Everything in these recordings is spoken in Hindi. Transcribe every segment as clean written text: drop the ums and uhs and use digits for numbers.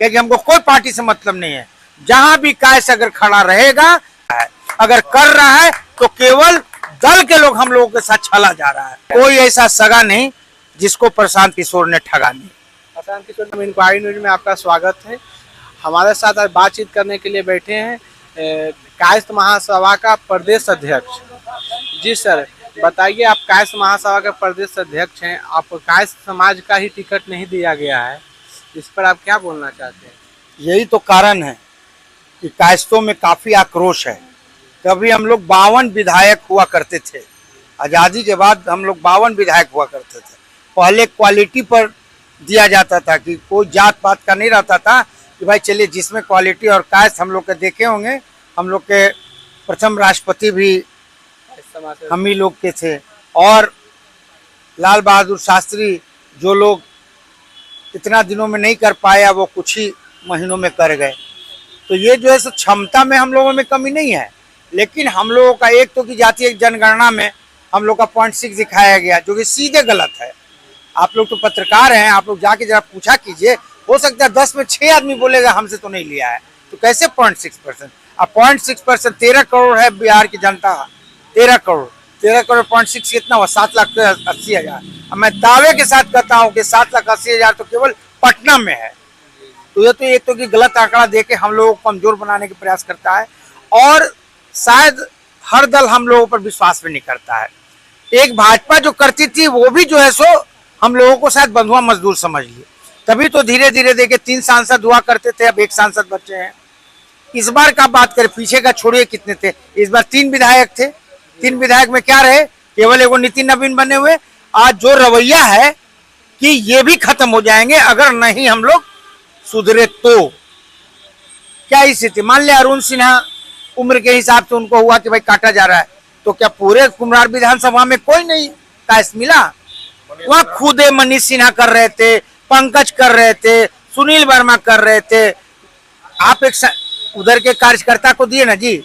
क्योंकि हमको कोई पार्टी से मतलब नहीं है। जहां भी कायस अगर खड़ा रहेगा, अगर कर रहा है तो केवल दल के लोग हम लोगों के साथ चला जा रहा है। कोई ऐसा सगा नहीं जिसको प्रशांत किशोर ने ठगा नहीं। प्रशांत किशोर, इंक्वायरी न्यूज में आपका स्वागत है। हमारे साथ आज बातचीत करने के लिए बैठे हैं कायस्थ महासभा का प्रदेश अध्यक्ष। जी सर, बताइए, आप कायस्थ महासभा के प्रदेश अध्यक्ष हैं, आपको कायस्थ समाज का ही टिकट नहीं दिया गया है, इस पर आप क्या बोलना चाहते हैं? यही तो कारण है कि कायस्थों में काफी आक्रोश है। कभी हम लोग 52 विधायक हुआ करते थे, आज़ादी के बाद हम लोग 52 विधायक हुआ करते थे। पहले क्वालिटी पर दिया जाता था कि कोई जात पात का नहीं रहता था कि भाई चलिए जिसमें क्वालिटी, और कायस्थ हम लोग के देखे होंगे, हम लोग के प्रथम राष्ट्रपति भी हम ही लोग के थे, और लाल बहादुर शास्त्री जो लोग इतना दिनों में नहीं कर पाया वो कुछ ही महीनों में कर गए। तो ये जो है सो क्षमता में हम लोगों में कमी नहीं है, लेकिन हम लोगों का एक तो की जातीय जनगणना में हम लोग का 0.6 दिखाया गया, जो कि सीधे गलत है। आप लोग तो पत्रकार हैं, आप लोग जाके जरा पूछा कीजिए, हो सकता है 10 में 6 आदमी बोलेगा हमसे तो नहीं लिया है, तो कैसे 0.6%? अब 0.6% 13 करोड़ है बिहार की जनता, 13 करोड़ 0.6 कितना हुआ? 7,80,000। अब मैं दावे के साथ कहता हूँ कि 7,80,000 तो केवल पटना में है। तो ये तो एक तो कि गलत आंकड़ा देके हम लोगों को कमजोर बनाने के प्रयास करता है, और शायद हर दल हम लोगों पर विश्वास भी नहीं करता है। एक भाजपा जो करती थी वो भी जो है सो हम लोगों को शायद बंधुआ मजदूर समझ लिए, तभी तो धीरे धीरे देखे 3 सांसद हुआ करते थे, अब 1 सांसद बचे हैं। इस बार का बात करें, पीछे का छोड़िए कितने थे, इस बार 3 विधायक थे। 3 विधायक में क्या रहे? केवल एगो नितिन नवीन बने हुए। आज जो रवैया है कि ये भी खत्म हो जाएंगे अगर नहीं हम लोग सुधरे तो। क्या स्थिति? मान लिया अरुण सिन्हा उम्र के हिसाब से उनको हुआ कि भाई काटा जा रहा है, तो क्या पूरे कुम्हरार विधानसभा में कोई नहीं कायस्थ मिला? वहां खुद मनीष सिन्हा कर रहे थे, पंकज कर रहे थे, सुनील वर्मा कर रहे थे। आप एक उधर के कार्यकर्ता को दिए ना जी,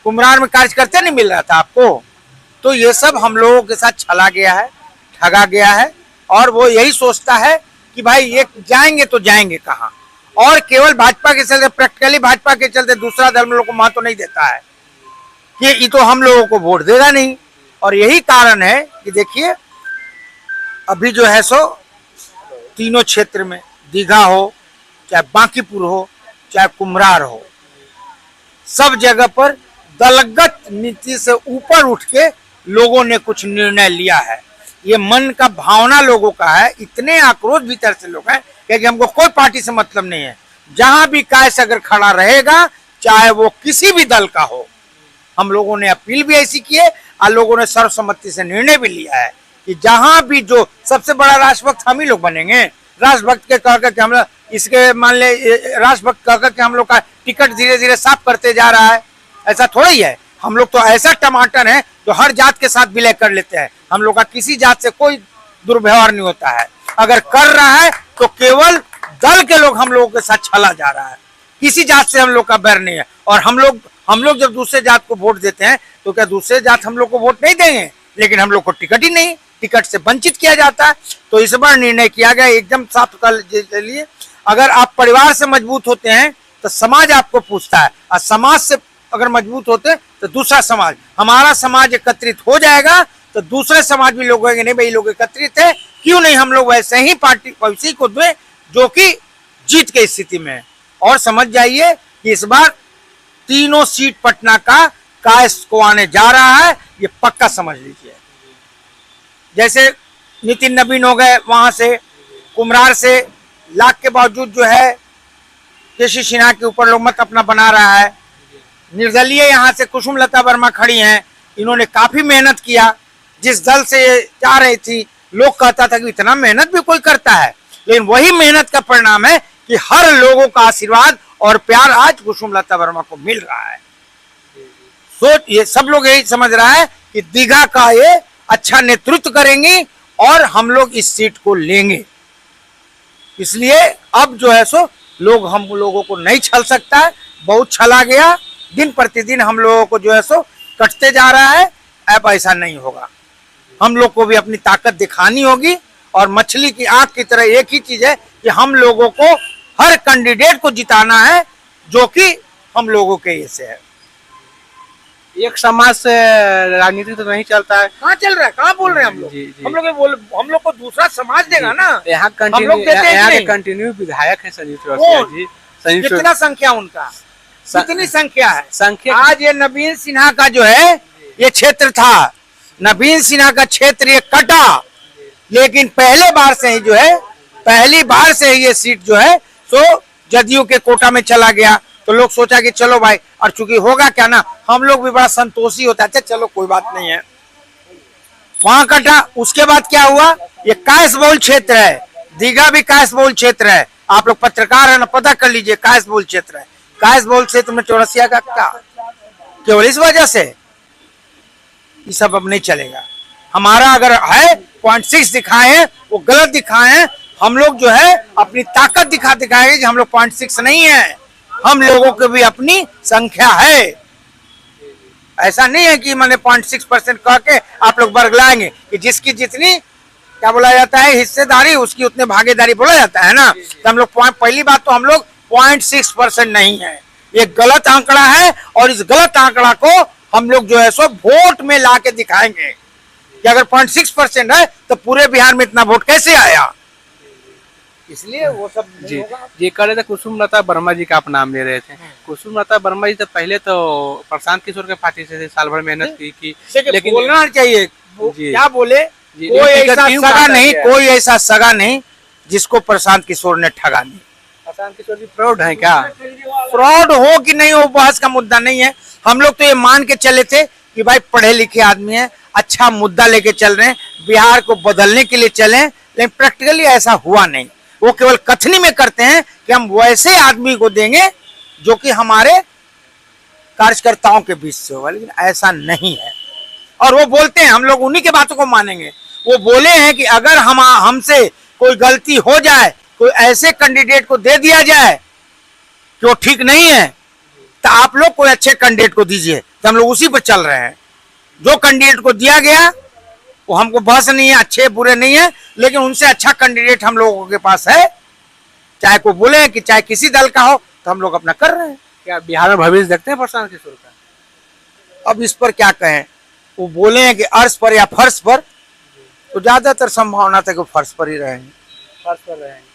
कुम्हरार में कार्यकर्ता नहीं मिल रहा था आपको। तो ये सब हम लोगों के साथ छला गया है, ठगा गया है, और वो यही सोचता है कि भाई ये जाएंगे तो जाएंगे कहाँ, और केवल भाजपा के चलते, प्रैक्टिकली भाजपा के चलते दूसरा दल लोग को महत्व नहीं देता है कि ये तो हम लोगों को वोट देगा नहीं। और यही कारण है कि देखिए अभी जो है सो तीनों क्षेत्र में, दीघा हो चाहे बांकीपुर हो चाहे कुम्हरार हो, सब जगह पर दलगत नीति से ऊपर उठ के लोगों ने कुछ निर्णय लिया है। ये मन का भावना लोगों का है, इतने आक्रोश भीतर से लोग हैं क्योंकि हमको कोई पार्टी से मतलब नहीं है। जहां भी कायस्थ अगर खड़ा रहेगा, चाहे वो किसी भी दल का हो, हम लोगों ने अपील भी ऐसी की है और लोगों ने सर्वसम्मति से निर्णय भी लिया है कि जहां भी जो सबसे बड़ा राष्ट्रभक्त हम ही लोग बनेंगे। राष्ट्रभक्त के कहकर के हम लोग इसके मान ले राष्ट्रभक्त कहकर के हम लोग का टिकट धीरे धीरे साफ करते जा रहा है, ऐसा थोड़ा ही है। हम लोग तो ऐसा टमाटर है जो हर जात के साथ विलय कर लेते हैं, हम लोग का किसी जात से कोई दुर्व्यवहार नहीं होता है। अगर कर रहा है तो केवल दल के लोग हम लोगों के साथ छला जा रहा है, किसी जात से हम लोग का बैर नहीं है। और हम लोग जब दूसरे जात को वोट देते हैं तो क्या दूसरे जात हम लोग को वोट नहीं देंगे? लेकिन हम लोग को टिकट ही नहीं, टिकट से वंचित किया जाता है। तो इस बार निर्णय किया गया एकदम साफ कर लिए, अगर आप परिवार से मजबूत होते हैं तो समाज आपको पूछता है, और समाज से अगर मजबूत होते तो दूसरा समाज, हमारा समाज एकत्रित हो जाएगा तो दूसरे समाज भी लोग होंगे, नहीं भाई लोग एकत्रित है, क्यों नहीं हम लोग वैसे ही पार्टी वैसे ही को दें जो कि जीत के स्थिति में है। और समझ जाइए कि इस बार तीनों सीट पटना का कायस्थ को आने जा रहा है, ये पक्का समझ लीजिए। जैसे नितिन नवीन हो गए वहां से, कुम्हरार से लाख के बावजूद जो है केसी सिन्हा के ऊपर लोग मत अपना बना रहा है। निर्दलीय यहाँ से कुसुम लता वर्मा खड़ी हैं, इन्होंने काफी मेहनत किया, जिस दल से जा रही थी लोग कहता था कि इतना मेहनत भी कोई करता है, लेकिन वही मेहनत का परिणाम है कि हर लोगों का आशीर्वाद और प्यार आज कुसुम लता वर्मा को मिल रहा है। सोच ये सब लोग यही समझ रहा है कि दीघा का ये अच्छा नेतृत्व करेंगे और हम लोग इस सीट को लेंगे। इसलिए अब जो है सो लोग हम लोगों को नहीं छल सकता है, बहुत छला गया, दिन प्रतिदिन हम लोगों को जो है सो कटते जा रहा है। अब ऐसा नहीं होगा, हम लोग को भी अपनी ताकत दिखानी होगी, और मछली की आंख की तरह एक ही चीज है कि हम लोगों को हर कैंडिडेट को जिताना है जो कि हम लोगों के ये से है। एक समाज से राजनीति तो नहीं चलता है। कहाँ चल रहा है, कहाँ बोल रहे हैं हम लोग? जी, जी। हम लोग को दूसरा समाज देगा ना। यहाँ हम लोग देते हैं यहाँ कि के नहीं? कंटिन्यू विधायक है संजीव चौरसिया कौन? जी। संजीव कितना संख्या उनका, कितनी संख्या है? संख्या आज ये नवीन सिन्हा का जो है ये क्षेत्र था, नवीन सिन्हा का क्षेत्र ये कटा, लेकिन पहली बार से ही ये सीट जो है सो जदयू के कोटा में चला गया। तो लोग सोचा कि चलो भाई, और चूंकि होगा क्या ना, हम लोग भी बड़ा संतोषी होता है, चलो कोई बात नहीं है, वहां कटा। उसके बाद क्या हुआ, ये कायस बहुल क्षेत्र है, दीघा भी कायस बहुल क्षेत्र है। आप लोग पत्रकार है ना, पता कर लीजिए, कायस बहुल क्षेत्र है। कायस बहुल क्षेत्र में चौरसिया का क्या, केवल इस वजह से ये सब अब नहीं चलेगा। हमारा अगर है 0.6 दिखाए हैं वो गलत दिखाए हैं। हम लोग जो है अपनी ताकत दिखाएंगे कि हम लोग 0.6 नहीं है, हम लोगों की भी अपनी संख्या है। ऐसा नहीं है कि मैंने 0.6% कह के आप लोग वर्ग लाएंगे कि जिसकी जितनी क्या बोला जाता है हिस्सेदारी उसकी उतने भागीदारी बोला जाता है ना। तो हम लोग पहली बात तो हम लोग 0.6% नहीं है, ये गलत आंकड़ा है। और इस गलत आंकड़ा को हम लोग जो है सो वोट में ला के दिखाएंगे कि अगर 0.6% है तो पूरे बिहार में इतना वोट कैसे आया। इसलिए वो सब जी जी कर रहे थे। कुसुम लता वर्मा जी का आप नाम ले रहे थे। कुसुम लता वर्मा जी तो पहले तो प्रशांत किशोर के पार्टी से साल भर मेहनत की लेकिन बोलना चाहिए क्या बोले। जी, कोई ऐसा क्यों सगा कहा नहीं, गया? कोई ऐसा सगा नहीं जिसको प्रशांत किशोर ने ठगा नहीं। प्रशांत किशोर जी फ्रॉड है क्या? फ्रॉड हो कि नहीं हो बहस का मुद्दा नहीं है। हम लोग तो ये मान के चले थे कि भाई पढ़े लिखे आदमी है, अच्छा मुद्दा लेके चल रहे हैं, बिहार को बदलने के लिए चले, लेकिन प्रैक्टिकली ऐसा हुआ नहीं। वो केवल कथनी में करते हैं कि हम वैसे आदमी को देंगे जो कि हमारे कार्यकर्ताओं के बीच से होगा, लेकिन ऐसा नहीं है। और वो बोलते हैं, हम लोग उन्हीं के बातों को मानेंगे। वो बोले हैं कि अगर हमसे कोई गलती हो जाए, कोई ऐसे कैंडिडेट को दे दिया जाए कि वो ठीक नहीं है, तो आप लोग कोई अच्छे कैंडिडेट को दीजिए। तो हम लोग उसी पर चल रहे हैं। जो कैंडिडेट को दिया गया वो हमको बहस नहीं है, अच्छे बुरे नहीं है, लेकिन उनसे अच्छा कैंडिडेट हम लोगों के पास है। चाहे कोई बोले कि चाहे किसी दल का हो, तो हम लोग अपना कर रहे हैं। क्या बिहार में भविष्य देखते हैं प्रशांत किशोर का? अब इस पर क्या कहें, वो बोले हैं कि अर्श पर या फर्श पर, तो ज्यादातर संभावना था कि फर्श पर ही रहेंगे। फर्श पर रहेंगे।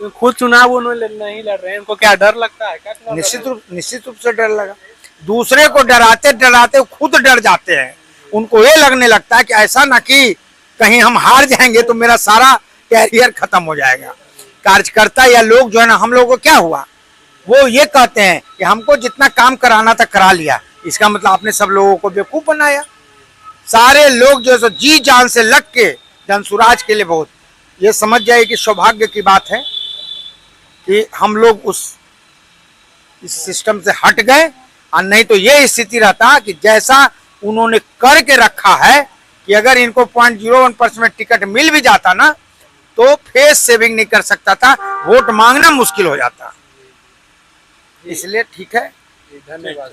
तो खुद चुनाव उन्होंने नहीं लड़ रहे हैं, उनको क्या डर लगता है? क्या निश्चित रूप से डर लगा। दूसरे को डराते डराते खुद डर जाते हैं। उनको ये लगने लगता है कि ऐसा ना कि कहीं हम हार जाएंगे तो मेरा सारा कैरियर खत्म हो जाएगा। कार्यकर्ता या लोग जो है ना, हम लोगों को क्या हुआ, वो ये कहते हैं कि हमको जितना काम कराना था करा लिया, इसका मतलब आपने सब लोगों को बेवकूफ बनाया। सारे लोग जो है जी जान से लग के जनसुराज के लिए बहुत, ये समझ जाए कि सौभाग्य की बात है कि हम लोग इस सिस्टम से हट गए। और नहीं तो ये स्थिति रहता कि जैसा उन्होंने करके रखा है कि अगर इनको 0.01% टिकट मिल भी जाता ना, तो फेस सेविंग नहीं कर सकता था, वोट मांगना मुश्किल हो जाता। इसलिए ठीक है, धन्यवाद।